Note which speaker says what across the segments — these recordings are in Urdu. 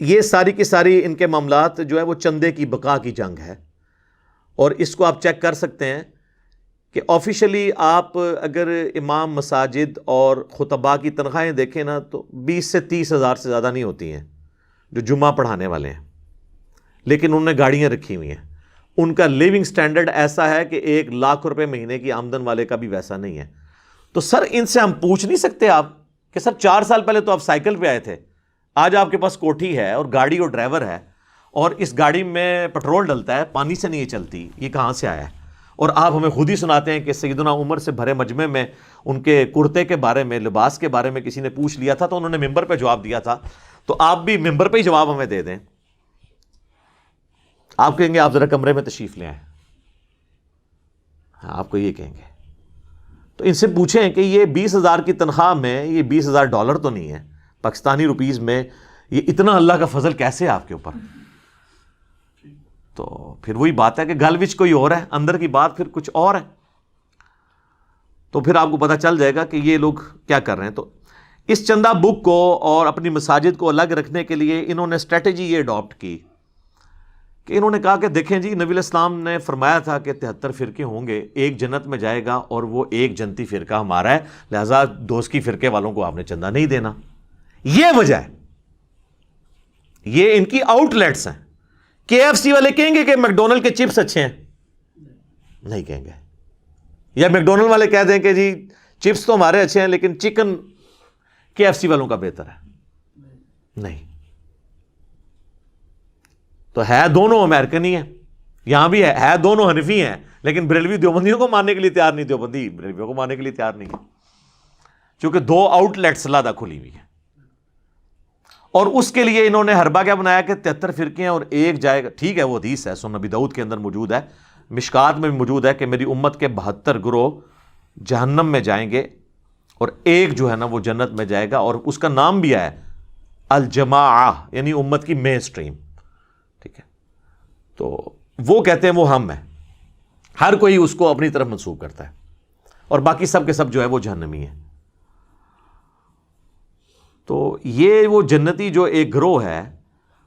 Speaker 1: یہ ساری کی ساری ان کے معاملات جو ہے وہ چندے کی بقا کی جنگ ہے. اور اس کو آپ چیک کر سکتے ہیں کہ آفیشلی آپ اگر امام مساجد اور خطباء کی تنخواہیں دیکھیں نا تو 20 سے 30 ہزار سے زیادہ نہیں ہوتی ہیں جو جمعہ پڑھانے والے ہیں. لیکن انہوں نے گاڑیاں رکھی ہوئی ہیں. ان کا لیونگ سٹینڈرڈ ایسا ہے کہ 1 لاکھ روپے مہینے کی آمدن والے کا بھی ویسا نہیں ہے. تو سر ان سے ہم پوچھ نہیں سکتے آپ کہ سر 4 سال پہلے تو آپ سائیکل پہ آئے تھے, آج آپ کے پاس کوٹھی ہے اور گاڑی اور ڈرائیور ہے, اور اس گاڑی میں پٹرول ڈلتا ہے, پانی سے نہیں چلتی, یہ کہاں سے آیا ہے؟ اور آپ ہمیں خود ہی سناتے ہیں کہ سیدنا عمر سے بھرے مجمع میں ان کے کرتے کے بارے میں, لباس کے بارے میں کسی نے پوچھ لیا تھا تو انہوں نے ممبر پہ جواب دیا تھا. تو آپ بھی ممبر پہ ہی جواب ہمیں دے دیں. آپ کہیں گے آپ ذرا کمرے میں تشریف لے آئیں, ہاں آپ کو یہ کہیں گے. تو ان سے پوچھیں کہ یہ 20,000 کی تنخواہ میں یہ $20,000 تو نہیں ہے پاکستانی روپیز میں, یہ اتنا اللہ کا فضل کیسے ہے آپ کے اوپر؟ تو پھر وہی بات ہے کہ گل وچ کوئی اور ہے, اندر کی بات پھر کچھ اور ہے. تو پھر آپ کو پتہ چل جائے گا کہ یہ لوگ کیا کر رہے ہیں. تو اس چندہ بک کو اور اپنی مساجد کو الگ رکھنے کے لیے انہوں نے اسٹریٹجی یہ اڈاپٹ کی کہ انہوں نے کہا کہ دیکھیں جی, نبی علیہ السلام نے فرمایا تھا کہ 73 فرقے ہوں گے, ایک جنت میں جائے گا اور وہ ایک جنتی فرقہ ہمارا ہے, لہذا دوست کی فرقے والوں کو آپ نے چندہ نہیں دینا. یہ وجہ ہے, یہ ان کی آؤٹ لیٹس ہیں. KFC والے کہیں گے کہ میکڈونلڈ کے چپس اچھے ہیں؟ نہیں کہیں گے. یا میکڈونلڈ والے کہہ دیں کہ جی چپس تو ہمارے اچھے ہیں لیکن چکن KFC والوں کا بہتر ہے؟ نہیں. تو ہے دونوں امریکن ہی ہیں, یہاں بھی ہے دونوں حنفی ہیں, لیکن بریلوی دیوبندیوں کو ماننے کے لیے تیار نہیں, دیوبندی بریلویوں کو ماننے کے لیے تیار نہیں ہے, چونکہ 2 آؤٹ لیٹس لادہ کھلی ہوئی ہے. اور اس کے لیے انہوں نے حربہ کیا بنایا کہ 73 فرقے ہیں اور ایک جائے گا. ٹھیک ہے, وہ حدیث ہے سنن نبی داؤد کے اندر موجود ہے, مشکات میں بھی موجود ہے کہ میری امت کے 72 گروہ جہنم میں جائیں گے اور ایک جو ہے نا وہ جنت میں جائے گا, اور اس کا نام بھی ہے الجماعہ, یعنی امت کی مین سٹریم. ٹھیک ہے, تو وہ کہتے ہیں وہ ہم ہیں, ہر کوئی اس کو اپنی طرف منسوب کرتا ہے, اور باقی سب کے سب جو ہے وہ جہنمی ہیں. تو یہ وہ جنتی جو ایک گروہ ہے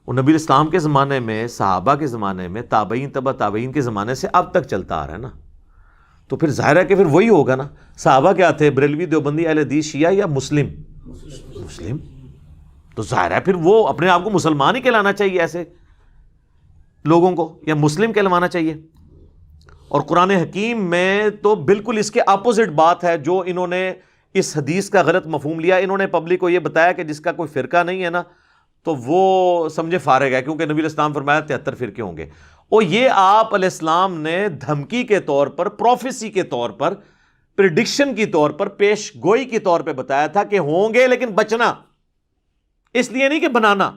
Speaker 1: وہ نبی اسلام کے زمانے میں, صحابہ کے زمانے میں, تابعین تبع تابعین کے زمانے سے اب تک چلتا آ رہا ہے نا. تو پھر ظاہر ہے کہ پھر وہی ہوگا نا. صحابہ کیا تھے؟ بریلوی, دیوبندی, اہل حدیث, شیعہ یا مسلم؟ مسلم. تو ظاہر ہے پھر وہ اپنے آپ کو مسلمان ہی کہلانا چاہیے ایسے لوگوں کو, یا مسلم کہلوانا چاہیے. اور قرآن حکیم میں تو بالکل اس کے اپوزٹ بات ہے جو انہوں نے اس حدیث کا غلط مفہوم لیا. انہوں نے پبلک کو یہ بتایا کہ جس کا کوئی فرقہ نہیں ہے نا تو وہ سمجھے فارغ ہے, کیونکہ نبی علیہ السلام فرمایا 73 فرقے ہوں گے. اور یہ آپ علیہ السلام نے دھمکی کے طور پر, پروفیسی کے طور پر, پریڈکشن کی طور پر, پیش گوئی کے طور پہ بتایا تھا کہ ہوں گے لیکن بچنا, اس لیے نہیں کہ بنانا.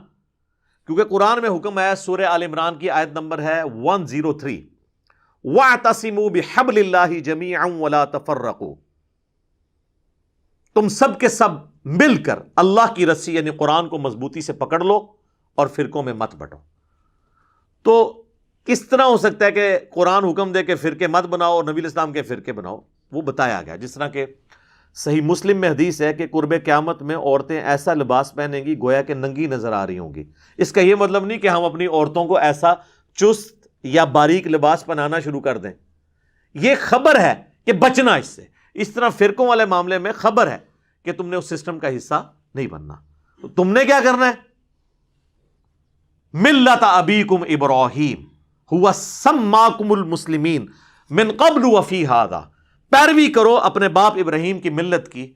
Speaker 1: کیونکہ قرآن میں حکم ہے, سورہ آل عمران کی آیت نمبر ہے 103, وَاعْتَصِمُوا بِحَبْلِ اللَّهِ جَمِيعًا وَلَا تَفَرَّقُوا, تم سب کے سب مل کر اللہ کی رسی یعنی قرآن کو مضبوطی سے پکڑ لو اور فرقوں میں مت بٹو. تو کس طرح ہو سکتا ہے کہ قرآن حکم دے کہ فرقے مت بناؤ اور نبی علیہ السلام کے فرقے بناؤ؟ وہ بتایا گیا. جس طرح کہ صحیح مسلم میں حدیث ہے کہ قرب قیامت میں عورتیں ایسا لباس پہنیں گی گویا کہ ننگی نظر آ رہی ہوں گی. اس کا یہ مطلب نہیں کہ ہم اپنی عورتوں کو ایسا چست یا باریک لباس پہنانا شروع کر دیں. یہ خبر ہے کہ بچنا اس سے. اس طرح فرقوں والے معاملے میں خبر ہے کہ تم نے اس سسٹم کا حصہ نہیں بننا. تو تم نے کیا کرنا ہے؟ ملت ابیکم ابراہیم ہوا سماکم المسلمین من قبل وفی ھذا, پیروی کرو اپنے باپ ابراہیم کی ملت کی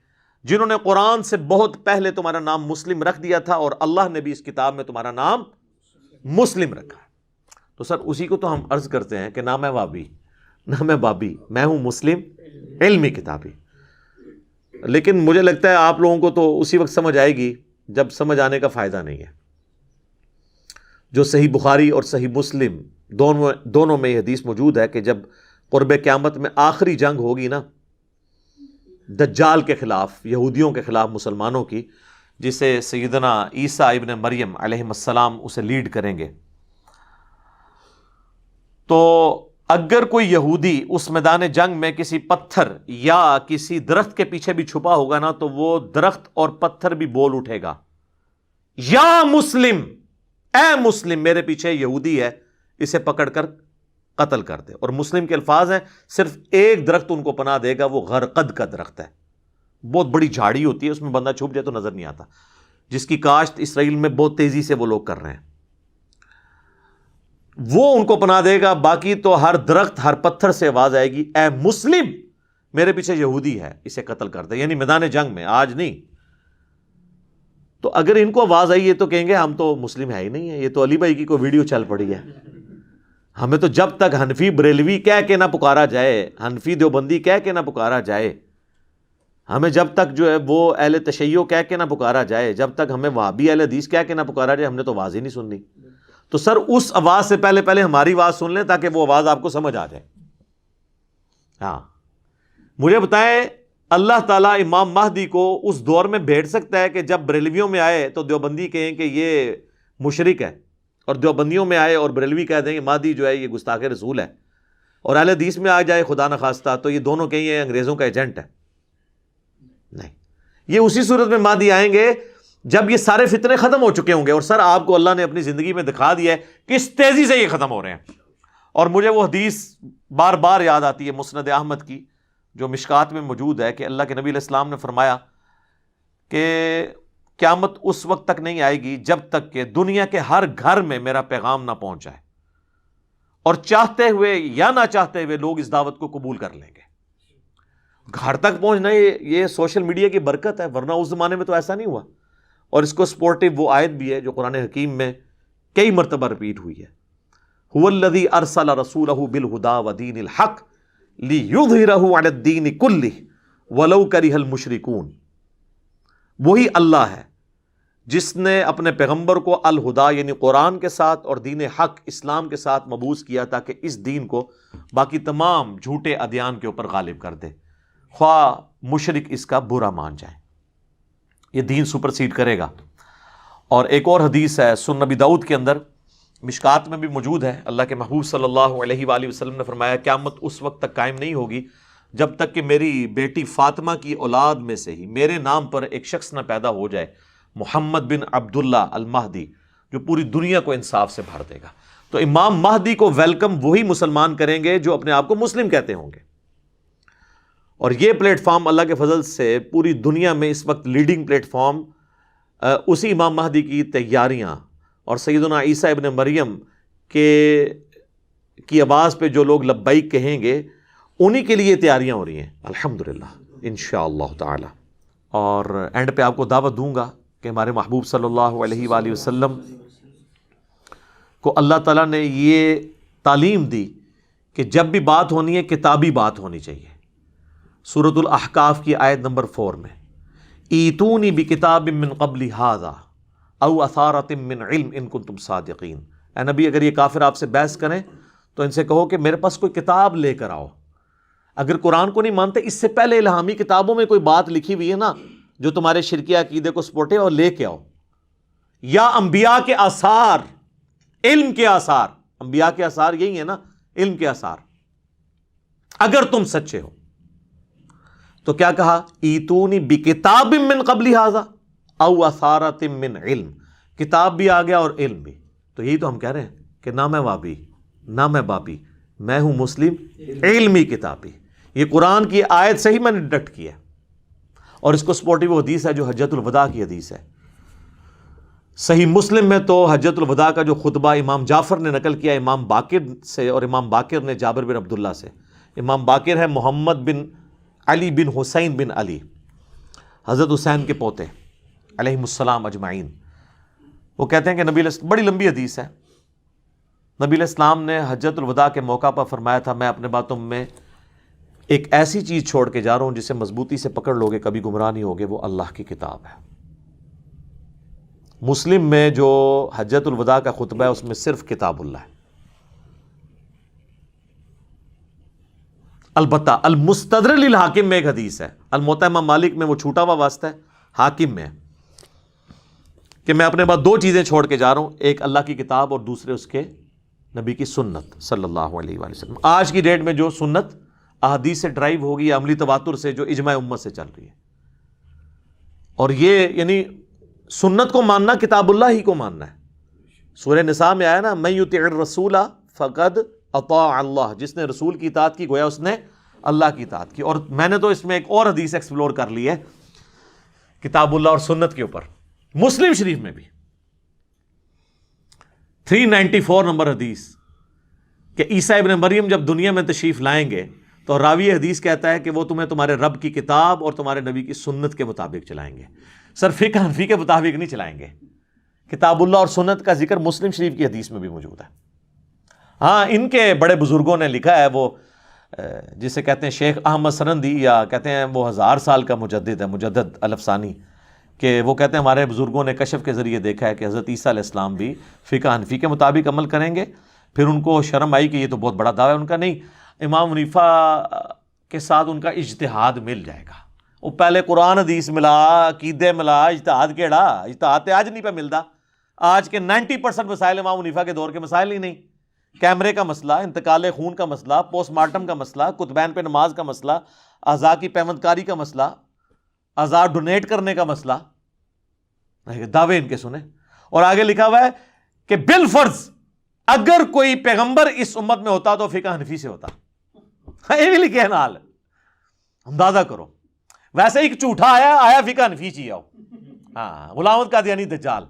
Speaker 1: جنہوں نے قرآن سے بہت پہلے تمہارا نام مسلم رکھ دیا تھا, اور اللہ نے بھی اس کتاب میں تمہارا نام مسلم رکھا. تو سر اسی کو تو ہم عرض کرتے ہیں کہ نہ میں وابی نہ میں بابی, میں ہوں مسلم علمی کتابی. لیکن مجھے لگتا ہے آپ لوگوں کو تو اسی وقت سمجھ آئے گی جب سمجھ آنے کا فائدہ نہیں ہے. جو صحیح بخاری اور صحیح مسلم دونوں میں یہ حدیث موجود ہے کہ جب قرب قیامت میں آخری جنگ ہوگی نا دجال کے خلاف, یہودیوں کے خلاف مسلمانوں کی, جسے سیدنا عیسیٰ ابن مریم علیہ السلام اسے لیڈ کریں گے, تو اگر کوئی یہودی اس میدان جنگ میں کسی پتھر یا کسی درخت کے پیچھے بھی چھپا ہوگا نا تو وہ درخت اور پتھر بھی بول اٹھے گا, یا مسلم, اے مسلم میرے پیچھے یہودی ہے، اسے پکڑ کر قتل کر دے. اور مسلم کے الفاظ ہیں، صرف ایک درخت ان کو پناہ دے گا، وہ غرقد کا درخت ہے، بہت بڑی جھاڑی ہوتی ہے، اس میں بندہ چھپ جائے تو نظر نہیں آتا، جس کی کاشت اسرائیل میں بہت تیزی سے وہ لوگ کر رہے ہیں، وہ ان کو پناہ دے گا. باقی تو ہر درخت، ہر پتھر سے آواز آئے گی، اے مسلم میرے پیچھے یہودی ہے، اسے قتل کر دے. یعنی میدان جنگ میں، آج نہیں. تو اگر ان کو آواز آئی ہے تو کہیں گے ہم تو مسلم ہے ہی نہیں ہے، یہ تو علی بھائی کی کوئی ویڈیو چل پڑی ہے. ہمیں تو جب تک حنفی بریلوی کہہ کے نہ پکارا جائے، حنفی دیوبندی کہہ کے نہ پکارا جائے، ہمیں جب تک جو ہے وہ اہل تشیع کہہ کے نہ پکارا جائے، جب تک ہمیں وہابی اہل حدیث کہہ کے نہ پکارا جائے، ہم نے تو آواز ہی نہیں سننی. تو سر اس آواز سے پہلے ہماری آواز سن لیں تاکہ وہ آواز آپ کو سمجھ آ جائے. ہاں مجھے بتائیں، اللہ تعالیٰ امام مہدی کو اس دور میں بھیج سکتا ہے کہ جب بریلویوں میں آئے تو دیوبندی کہیں کہ یہ مشرک ہے، اور دیوبندیوں میں آئے اور بریلوی کہہ دیں کہ مہدی جو ہے یہ گستاخ رسول ہے، اور اہل حدیث میں آ جائے خدا نخواستہ تو یہ دونوں کہیں یہ انگریزوں کا ایجنٹ ہے؟ نہیں. یہ اسی صورت میں مہدی آئیں گے جب یہ سارے فتنے ختم ہو چکے ہوں گے. اور سر آپ کو اللہ نے اپنی زندگی میں دکھا دیا ہے کس تیزی سے یہ ختم ہو رہے ہیں. اور مجھے وہ حدیث بار بار یاد آتی ہے مسند احمد کی، جو مشکات میں موجود ہے، کہ اللہ کے نبی علیہ السلام نے فرمایا کہ قیامت اس وقت تک نہیں آئے گی جب تک کہ دنیا کے ہر گھر میں میرا پیغام نہ پہنچ جائے، اور چاہتے ہوئے یا نہ چاہتے ہوئے لوگ اس دعوت کو قبول کر لیں گے. گھر تک پہنچنا یہ سوشل میڈیا کی برکت ہے، ورنہ اس زمانے میں تو ایسا نہیں ہوا. اور اس کو سپورٹیو وہ آیت بھی ہے جو قرآن حکیم میں کئی مرتبہ رپیٹ ہوئی ہے، هو الذی ارسل رسولہ بالہدی ودین الحق لیظہرہ علی الدین کلہ ولو کرہ المشرکون. وہی اللہ ہے جس نے اپنے پیغمبر کو الہدا یعنی قرآن کے ساتھ اور دین حق اسلام کے ساتھ مبعوث کیا تاکہ اس دین کو باقی تمام جھوٹے ادیان کے اوپر غالب کر دے، خواہ مشرک اس کا برا مان جائے. یہ دین سپرسیڈ کرے گا. اور ایک اور حدیث ہے سنن نبی داؤد کے اندر، مشکات میں بھی موجود ہے، اللہ کے محبوب صلی اللہ علیہ وآلہ وسلم نے فرمایا قیامت اس وقت تک قائم نہیں ہوگی جب تک کہ میری بیٹی فاطمہ کی اولاد میں سے ہی میرے نام پر ایک شخص نہ پیدا ہو جائے، محمد بن عبداللہ المہدی، جو پوری دنیا کو انصاف سے بھر دے گا. تو امام مہدی کو ویلکم وہی مسلمان کریں گے جو اپنے آپ کو مسلم کہتے ہوں گے. اور یہ پلیٹ فارم اللہ کے فضل سے پوری دنیا میں اس وقت لیڈنگ پلیٹ فارم اسی امام مہدی کی تیاریاں اور سیدنا عیسیٰ ابن مریم کی آواز پہ جو لوگ لبیک کہیں گے انہی کے لیے تیاریاں ہو رہی ہیں الحمدللہ انشاءاللہ تعالی. اور اینڈ پہ آپ کو دعوت دوں گا کہ ہمارے محبوب صلی اللہ علیہ وآلہ وسلم کو اللہ تعالیٰ نے یہ تعلیم دی کہ جب بھی بات ہونی ہے کتابی بات ہونی چاہیے. سورۃ الاحقاف کی آیت نمبر 4 میں ایتونی بکتاب من قبل ھذا او اثارۃ من علم ان کنتم صادقین. اے نبی اگر یہ کافر آپ سے بحث کریں تو ان سے کہو کہ میرے پاس کوئی کتاب لے کر آؤ. اگر قرآن کو نہیں مانتے اس سے پہلے الہامی کتابوں میں کوئی بات لکھی ہوئی ہے نا جو تمہارے شرکیہ عقیدے کو سپورٹ ہے، اور لے کے آؤ. یا انبیاء کے آثار، علم کے آثار، انبیاء کے آثار یہی ہے نا، علم کے آثار، اگر تم سچے ہو. تو کیا کہا؟ ایتونی بکتاب من قبل ھذا او اثارۃ من علم. کتاب بھی آ گیا اور علم بھی. تو یہی تو ہم کہہ رہے ہیں کہ نہ میں وابی نہ میں بابی، میں ہوں مسلم علمی کتابی. یہ قرآن کی آیت سے ہی میں نے ڈٹ کیا، اور اس کو سپورٹیو حدیث ہے جو حجۃ الوداع کی حدیث ہے. صحیح مسلم میں تو حجۃ الوداع کا جو خطبہ امام جعفر نے نقل کیا امام باقر سے، اور امام باقر نے جابر بن عبداللہ سے. امام باقر ہے محمد بن علی بن حسین بن علی، حضرت حسین کے پوتے علیہم السلام اجمعین. وہ کہتے ہیں کہ نبی علیہ، بڑی لمبی حدیث ہے، نبی علیہ السلام نے حجۃ الوداع کے موقع پر فرمایا تھا میں اپنے باتوں میں ایک ایسی چیز چھوڑ کے جا رہا ہوں جسے مضبوطی سے پکڑ لوگے کبھی گمراہ نہیں ہوگے، وہ اللہ کی کتاب ہے. مسلم میں جو حجۃ الوداع کا خطبہ ہے اس میں صرف کتاب اللہ ہے. البتہ المستدرک للحاکم میں ایک حدیث ہے، الموطا امام مالک میں وہ چھوٹا ہوا واسطہ ہے، حاکم میں کہ میں اپنے بعد 2 چیزیں چھوڑ کے جا رہا ہوں، ایک اللہ کی کتاب اور دوسرے اس کے نبی کی سنت صلی اللہ علیہ وآلہ وسلم. آج کی ڈیٹ میں جو سنت احادیث سے ڈرائیو ہوگی، عملی تواتر سے، جو اجماع امت سے چل رہی ہے. اور یہ یعنی سنت کو ماننا کتاب اللہ ہی کو ماننا ہے. سورہ نساء میں آیا نا من یطع الرسول فقد اطاع اللہ، جس نے رسول کی اطاعت کی گویا اس نے اللہ کی اطاعت کی. اور میں نے تو اس میں ایک اور حدیث ایکسپلور کر لی ہے کتاب اللہ اور سنت کے اوپر، مسلم شریف میں بھی 394 نمبر حدیث کہ عیسیٰ ابن مریم جب دنیا میں تشریف لائیں گے تو راوی حدیث کہتا ہے کہ وہ تمہیں تمہارے رب کی کتاب اور تمہارے نبی کی سنت کے مطابق چلائیں گے. سر فقہ حنفی کے مطابق نہیں چلائیں گے. کتاب اللہ اور سنت کا ذکر مسلم شریف کی حدیث میں بھی موجود ہے. ہاں ان کے بڑے بزرگوں نے لکھا ہے، وہ جسے کہتے ہیں شیخ احمد سرندی، یا کہتے ہیں وہ 1000 سال کا مجدد ہے، مجدد الفسانی، کہ وہ کہتے ہیں ہمارے بزرگوں نے کشف کے ذریعے دیکھا ہے کہ حضرت عیسیٰ علیہ السلام بھی فقہ حنفی کے مطابق عمل کریں گے. پھر ان کو شرم آئی کہ یہ تو بہت بڑا دعویٰ ہے ان کا. نہیں، امام حنیفہ کے ساتھ ان کا اجتہاد مل جائے گا. وہ پہلے قرآن حدیث ملا، عقیدے ملا، اجتہاد کیڑا؟ اجتہاد تے آج نہیں پہ ملتا. آج کے 90% مسائل امام حنیفہ کے دور کے مسائل ہی نہیں. کیمرے کا مسئلہ، انتقال خون کا مسئلہ، پوسٹ مارٹم کا مسئلہ، کتبین پہ نماز کا مسئلہ، اعضاء کی پیوند کاری کا مسئلہ، اعضاء ڈونیٹ کرنے کا مسئلہ، دعوے ان کے سنیں. اور آگے لکھا ہوا ہے کہ بالفرض اگر کوئی پیغمبر اس امت میں ہوتا تو فقہ حنفی سے ہوتا. یہ بھی لکھے حال، اندازہ کرو. ویسے ایک جھوٹا آیا فقہ حنفی چی آؤ. ہاں، غلام احمد قادیانی دجال.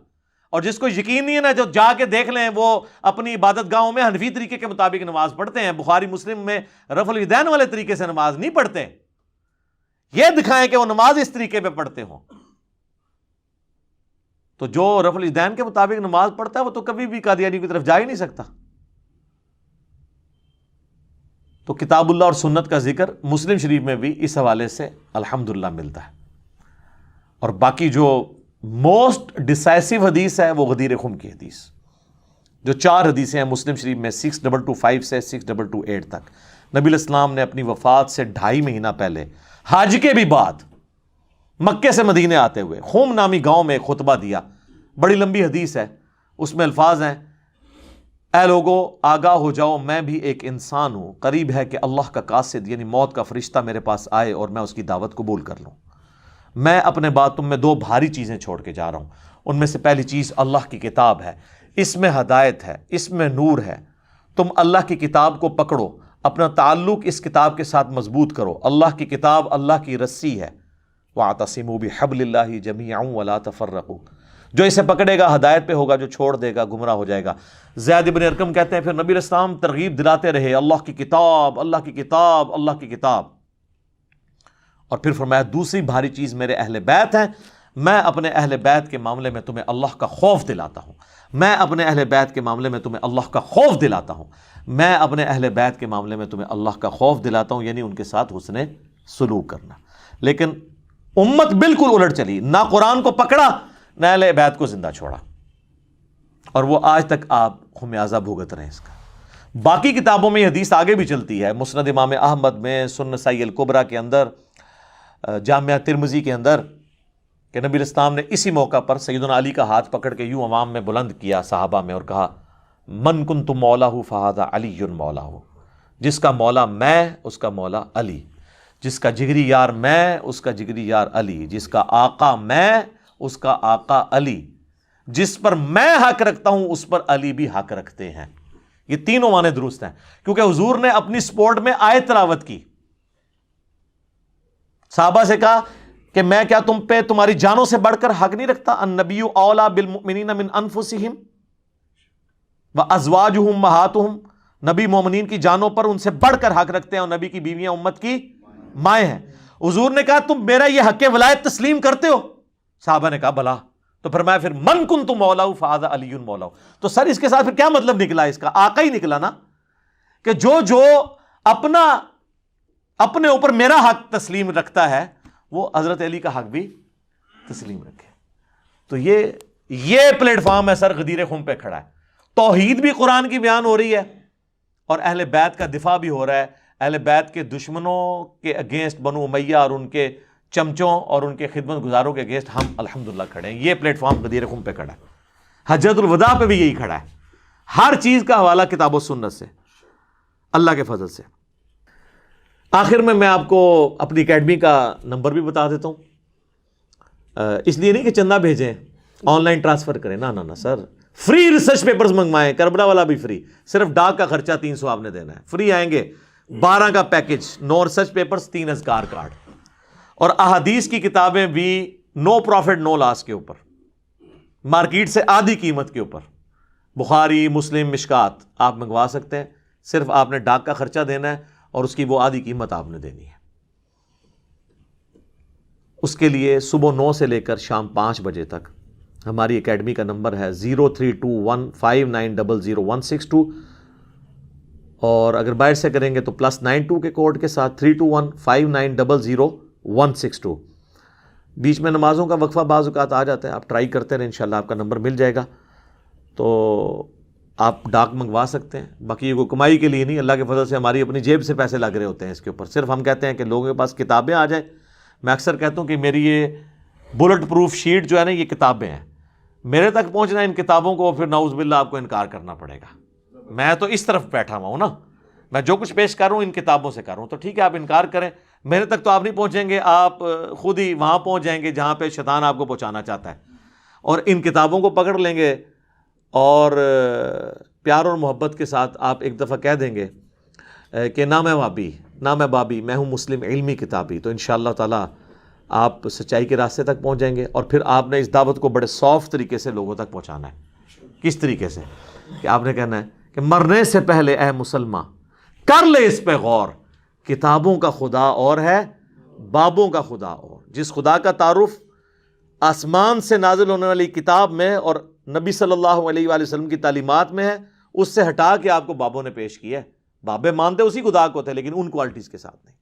Speaker 1: اور جس کو یقین نہیں ہے نا، جو جا کے دیکھ لیں، وہ اپنی عبادت گاہوں میں حنفی طریقے کے مطابق نماز پڑھتے ہیں. بخاری مسلم میں رفع الیدین والے طریقے سے نماز نہیں پڑھتے. یہ دکھائیں کہ وہ نماز اس طریقے پہ پڑھتے ہوں. تو جو رفع الیدین کے مطابق نماز پڑھتا ہے وہ تو کبھی بھی قادیانی کی طرف جا ہی نہیں سکتا. تو کتاب اللہ اور سنت کا ذکر مسلم شریف میں بھی اس حوالے سے الحمدللہ ملتا ہے. اور باقی جو موسٹ ڈسائسو حدیث ہے وہ غدیر خم کی حدیث، جو 4 حدیثیں ہیں مسلم شریف میں 6225 سے 6228 تک. نبی علیہ السلام نے اپنی وفات سے 2.5 مہینہ پہلے حج کے بھی بعد مکے سے مدینے آتے ہوئے خم نامی گاؤں میں ایک خطبہ دیا. بڑی لمبی حدیث ہے، اس میں الفاظ ہیں: اے لوگو آگاہ ہو جاؤ، میں بھی ایک انسان ہوں، قریب ہے کہ اللہ کا قاصد یعنی موت کا فرشتہ میرے پاس آئے اور میں اس کی دعوت قبول کر لوں. میں اپنے بعد تم میں 2 بھاری چیزیں چھوڑ کے جا رہا ہوں. ان میں سے پہلی چیز اللہ کی کتاب ہے، اس میں ہدایت ہے، اس میں نور ہے. تم اللہ کی کتاب کو پکڑو، اپنا تعلق اس کتاب کے ساتھ مضبوط کرو. اللہ کی کتاب اللہ کی رسی ہے. وَاعْتَصِمُوا بِحَبْلِ اللَّهِ جَمِيعًا وَلَا تَفَرَّقُوا. جو اسے پکڑے گا ہدایت پہ ہوگا، جو چھوڑ دے گا گمراہ ہو جائے گا. زید بن ارقم کہتے ہیں پھر نبی علیہ السلام ترغیب دلاتے رہے، اللہ کی کتاب، اللہ کی کتاب، اللہ کی کتاب. اور پھر فرمایا دوسری بھاری چیز میرے اہل بیت ہیں، میں اپنے اہل بیت کے معاملے میں تمہیں اللہ کا خوف دلاتا ہوں. میں اپنے اہل بیت کے معاملے میں تمہیں اللہ کا خوف دلاتا ہوں. میں اپنے اہل بیت کے معاملے میں تمہیں اللہ کا خوف دلاتا ہوں، یعنی ان کے ساتھ حسن سلوک کرنا. لیکن امت بالکل الٹ چلی، نہ قرآن کو پکڑا نہ اہل بیت کو زندہ چھوڑا. اور وہ آج تک آپ خمیازہ بھگت رہے ہیں اس کا. باقی کتابوں میں یہ حدیث آگے بھی چلتی ہے، مسند امام احمد میں، سنن نسائی الکبریٰ کے اندر، جامعہ ترمذی کے اندر، کہ نبی علیہ السلام نے اسی موقع پر سیدنا علی کا ہاتھ پکڑ کے یوں عوام میں بلند کیا صحابہ میں اور کہا: من کنت مولاہ فہذا علی مولاہ. جس کا مولا میں، اس کا مولا علی. جس کا جگری یار میں، اس کا جگری یار علی. جس کا آقا میں، اس کا آقا علی. جس پر میں حق رکھتا ہوں اس پر علی بھی حق رکھتے ہیں. یہ تینوں معنی درست ہیں، کیونکہ حضور نے اپنی سپورٹ میں آیت تلاوت کی. صحابہ سے کہا کہ میں کیا تم پہ تمہاری جانوں سے بڑھ کر حق نہیں رکھتا؟ النبی اولیٰ بالمؤمنین من انفسہم وازواجہ امہاتہم. نبی مومنین کی جانوں پر ان سے بڑھ کر حق رکھتے ہیں، اور نبی کی بیویاں امت کی مائیں ہیں. حضور نے کہا تم میرا یہ حق ولایت تسلیم کرتے ہو؟ صحابہ نے کہا بلا. تو فرمایا پھر من کنت مولاہ فہذا علی مولاہ. تو سر اس کے ساتھ پھر کیا مطلب نکلا؟ اس کا آقا ہی نکلا نا، کہ جو اپنے اوپر میرا حق تسلیم رکھتا ہے وہ حضرت علی کا حق بھی تسلیم رکھے. تو یہ پلیٹ فارم ہے سر، غدیر خم پہ کھڑا ہے. توحید بھی قرآن کی بیان ہو رہی ہے اور اہل بیت کا دفاع بھی ہو رہا ہے. اہل بیت کے دشمنوں کے اگینسٹ بنو امیہ اور ان کے چمچوں اور ان کے خدمت گزاروں کے اگینسٹ ہم الحمدللہ کھڑے ہیں. یہ پلیٹ فارم غدیر خم پہ کھڑا ہے. حجۃ الوداع پہ بھی یہی کھڑا ہے. ہر چیز کا حوالہ کتاب و سنت سے، اللہ کے فضل سے. آخر میں آپ کو اپنی اکیڈمی کا نمبر بھی بتا دیتا ہوں. اس لیے نہیں کہ چندہ بھیجیں، آن لائن ٹرانسفر کریں، نہ سر. فری ریسرچ پیپرز منگوائیں، کربلا والا بھی فری، صرف ڈاک کا خرچہ 300 آپ نے دینا ہے، فری آئیں گے، 12 کا پیکج، 9 ریسرچ پیپرز، 3 اذکار کارڈ، اور احادیث کی کتابیں بھی نو پروفٹ نو لاس کے اوپر، مارکیٹ سے آدھی قیمت کے اوپر، بخاری، مسلم، مشکات آپ منگوا سکتے ہیں، صرف آپ نے ڈاک کا خرچہ دینا ہے اور اس کی وہ آدھی قیمت آپ نے دینی ہے۔ اس کے لیے صبح 9 سے لے کر شام 5 بجے تک ہماری اکیڈمی کا نمبر ہے 032159000162، اور اگر باہر سے کریں گے تو +92 کے کوڈ کے ساتھ 32159000162۔ بیچ میں نمازوں کا وقفہ بعض اوقات آ جاتا ہے، آپ ٹرائی کرتے رہیں، انشاءاللہ آپ کا نمبر مل جائے گا، تو آپ ڈاک منگوا سکتے ہیں۔ باقی یہ کوئی کمائی کے لیے نہیں، اللہ کے فضل سے ہماری اپنی جیب سے پیسے لگ رہے ہوتے ہیں اس کے اوپر، صرف ہم کہتے ہیں کہ لوگوں کے پاس کتابیں آ جائیں۔ میں اکثر کہتا ہوں کہ میری یہ بلٹ پروف شیٹ جو ہے نا، یہ کتابیں ہیں، میرے تک پہنچنا ان کتابوں کو پھر نعوذ باللہ آپ کو انکار کرنا پڑے گا۔ میں تو اس طرف بیٹھا ہوا ہوں نا، میں جو کچھ پیش کر رہا ہوں ان کتابوں سے کر رہا ہوں، تو ٹھیک ہے آپ انکار کریں، میرے تک تو آپ نہیں پہنچیں گے، آپ خود ہی وہاں پہنچ جائیں گے جہاں پہ شیطان آپ کو پہنچانا چاہتا ہے، اور ان کتابوں کو پکڑ لیں گے اور پیار اور محبت کے ساتھ آپ ایک دفعہ کہہ دیں گے کہ نہ میں وابی نہ میں بابی، میں ہوں مسلم علمی کتابی، تو انشاءاللہ تعالی آپ سچائی کے راستے تک پہنچ جائیں گے۔ اور پھر آپ نے اس دعوت کو بڑے سافٹ طریقے سے لوگوں تک پہنچانا ہے۔ کس طریقے سے؟ کہ آپ نے کہنا ہے کہ مرنے سے پہلے اے مسلمان کر لے اس پہ غور، کتابوں کا خدا اور ہے، بابوں کا خدا اور، جس خدا کا تعارف آسمان سے نازل ہونے والی کتاب میں اور نبی صلی اللہ علیہ وآلہ وسلم کی تعلیمات میں ہے، اس سے ہٹا کے آپ کو بابوں نے پیش کیا ہے۔ بابے مانتے اسی خدا کو تھے لیکن ان کوالٹیز کے ساتھ نہیں۔